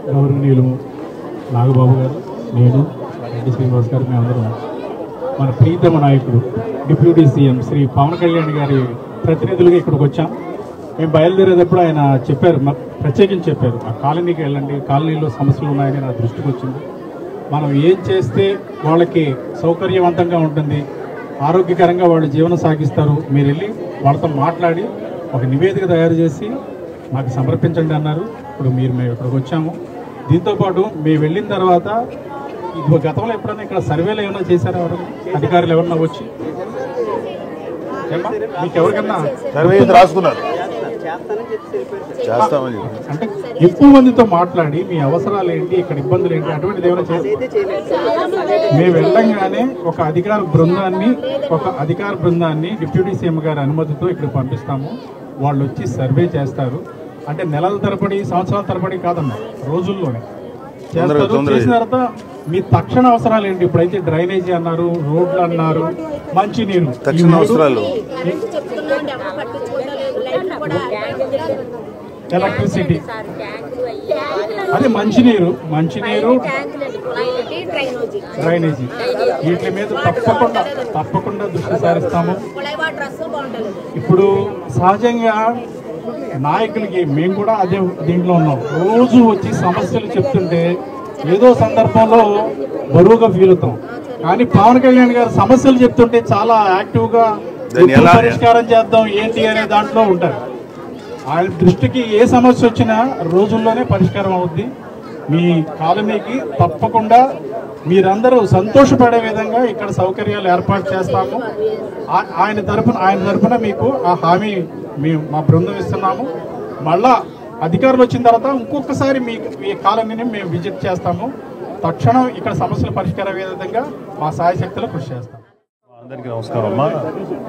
గౌరవనీయులు నాగబాబు గారు, నేను రెడ్డి శ్రీనివాస్ గారు, మేమందరం మన ప్రీతమ నాయకుడు డిప్యూటీ సీఎం శ్రీ పవన్ కళ్యాణ్ గారి ప్రతినిధులుగా ఇక్కడికి వచ్చాం. మేము బయలుదేరేటప్పుడు ఆయన చెప్పారు, ప్రత్యేకించి చెప్పారు, ఆ కాలనీకి వెళ్ళండి, కాలనీలో సమస్యలు ఉన్నాయని నా దృష్టికి వచ్చింది. మనం ఏం చేస్తే వాళ్ళకి సౌకర్యవంతంగా ఉంటుంది, ఆరోగ్యకరంగా వాళ్ళు జీవనం సాగిస్తారు, మీరు వెళ్ళి వాళ్ళతో మాట్లాడి ఒక నివేదిక తయారు చేసి మాకు సమర్పించండి అన్నారు. ఇప్పుడు మేము ఇక్కడికి వచ్చాము. దీంతోపాటు మేము వెళ్ళిన తర్వాత ఇది గతంలో ఎప్పుడైనా ఇక్కడ సర్వేలు ఏమైనా చేశారా? ఎవరైనా అధికారులు ఎవరన్నా వచ్చి మీకు ఎవరికన్నా సర్వే రాసుకున్నారు? అంటే ఎక్కువ మందితో మాట్లాడి మీ అవసరాలు ఏంటి, ఇక్కడ ఇబ్బందులు ఏంటి, అటువంటిది ఏమైనా చేస్తారు? మేము వెళ్ళంగానే ఒక అధికార బృందాన్ని డిప్యూటీ సీఎం గారి అనుమతితో ఇక్కడ పంపిస్తాము. వాళ్ళు వచ్చి సర్వే చేస్తారు. అంటే నెలల తరబడి, సంవత్సరాల తరబడి కాదన్న, రోజుల్లోనే చేస్తారు. చేసిన తర్వాత మీ తక్షణ అవసరాలు ఏంటి? ఇప్పుడైతే డ్రైనేజీ అన్నారు, రోడ్లు అన్నారు, మంచినీరు, తక్షణ అవసరాలు, ఎలక్ట్రిసిటీ, అదే మంచినీరు, డ్రైనేజీ, వీటి మీద తప్పకుండా దృష్టి సారిస్తాము. ఇప్పుడు సహజంగా నాయకులకి మేము కూడా అదే దీంట్లో ఉన్నాం. రోజు వచ్చి సమస్యలు చెప్తుంటే ఏదో సందర్భంలో బరువుగా ఫీల్ అవుతాం. కానీ పవన్ కళ్యాణ్ గారు సమస్యలు చెప్తుంటే చాలా యాక్టివ్గా పరిష్కారం చేద్దాం ఏంటి అనే దాంట్లో ఉంటారు. ఆయన దృష్టికి ఏ సమస్య వచ్చినా రోజుల్లోనే పరిష్కారం అవుద్ది. మీ కాలనీకి తప్పకుండా మీరందరూ సంతోషపడే విధంగా ఇక్కడ సౌకర్యాలు ఏర్పాటు చేస్తాము. ఆయన తరఫున మీకు ఆ హామీ మా బృందం ఇస్తున్నాము. మళ్ళా అధికారులు వచ్చిన తర్వాత ఇంకొకసారి మీ కాలనీని మేము విజిట్ చేస్తాము. తక్షణం ఇక్కడ సమస్యల పరిష్కారం అయ్యే విధంగా మా సాయశక్తులు కృషి చేస్తాం. అందరికీ నమస్కారం అమ్మా.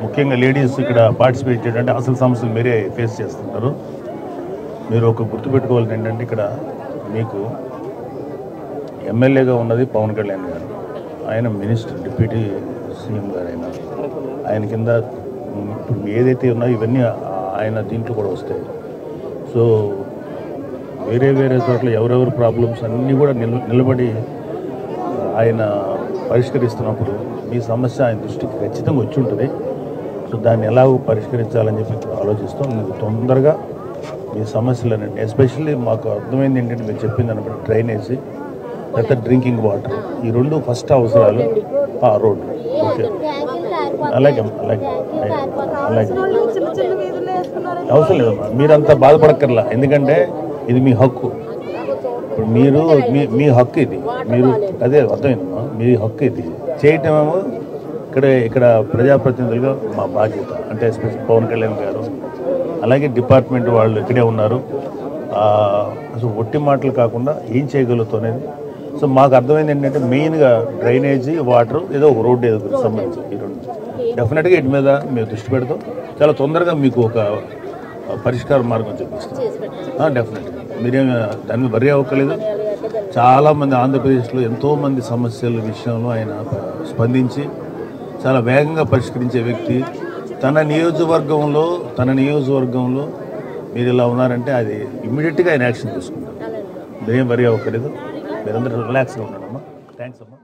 ముఖ్యంగా లేడీస్ ఇక్కడ పార్టిసిపేట్ చేయడానికి అసలు సమస్యలు మీరే ఫేస్ చేస్తుంటారు. మీరు ఒక గుర్తుపెట్టుకోవాల్సింది ఏంటంటే, ఇక్కడ మీకు ఎమ్మెల్యేగా ఉన్నది పవన్ కళ్యాణ్ గారు, ఆయన మినిస్టర్, డిప్యూటీ సీఎం గారు, ఆయన కింద ఇప్పుడు ఏదైతే ఉన్నాయో ఇవన్నీ ఆయన దీంట్లో కూడా వస్తాయి. సో వేరే చోట్ల ఎవరెవరి ప్రాబ్లమ్స్ అన్నీ కూడా నిలబడి ఆయన పరిష్కరిస్తున్నప్పుడు మీ సమస్య ఆయన దృష్టికి ఖచ్చితంగా వచ్చి ఉంటుంది. సో దాన్ని ఎలాగో పరిష్కరించాలని చెప్పి ఆలోచిస్తాం. మీకు తొందరగా మీ సమస్యలనండి, ఎస్పెషల్లీ మాకు అర్థమైంది ఏంటంటే, మీరు చెప్పింది అనమాట డ్రైనేజీ, తర్వాత డ్రింకింగ్ వాటర్, ఈ రెండు ఫస్ట్ అవసరాలు. రోడ్డు ఓకే, అలాగే అవసరం లేదమ్మా, మీరంతా బాధపడక్కర్లా. ఎందుకంటే ఇది మీ హక్కు. ఇప్పుడు మీరు మీ హక్కు ఇది, మీరు అదే అర్థమైందమ్మా, మీ హక్కు ఇది చేయటమేమో ఇక్కడ ప్రజాప్రతినిధులుగా మా బాధ్యత. అంటే ఎస్పెషల్ పవన్ కళ్యాణ్ గారు, అలాగే డిపార్ట్మెంట్ వాళ్ళు ఇక్కడే ఉన్నారు. అసలు ఒట్టి మాటలు కాకుండా ఏం చేయగలుగుతాం అనేది. సో మాకు అర్థమైంది ఏంటంటే, మెయిన్గా డ్రైనేజీ, వాటర్, ఏదో ఒక రోడ్డు ఏదో సంబంధించి ఈ రెండు డెఫినెట్గా వీటి మీద మేము దృష్టి పెడతాం. చాలా తొందరగా మీకు ఒక పరిష్కార మార్గం చూపిస్తాం. డెఫినెట్గా మీరేం దాని మీద వరి అవ్వలేదు. చాలామంది ఆంధ్రప్రదేశ్లో ఎంతోమంది సమస్యల విషయంలో ఆయన స్పందించి చాలా వేగంగా పరిష్కరించే వ్యక్తి. తన నియోజకవర్గంలో మీరు ఇలా ఉన్నారంటే అది ఇమ్మీడియట్గా ఆయన యాక్షన్ తీసుకుంటారు. మీరేం వరి అవ్వలేదు, మీరందరూ రిలాక్స్గా ఉన్నారమ్మా. థ్యాంక్స్ అమ్మా.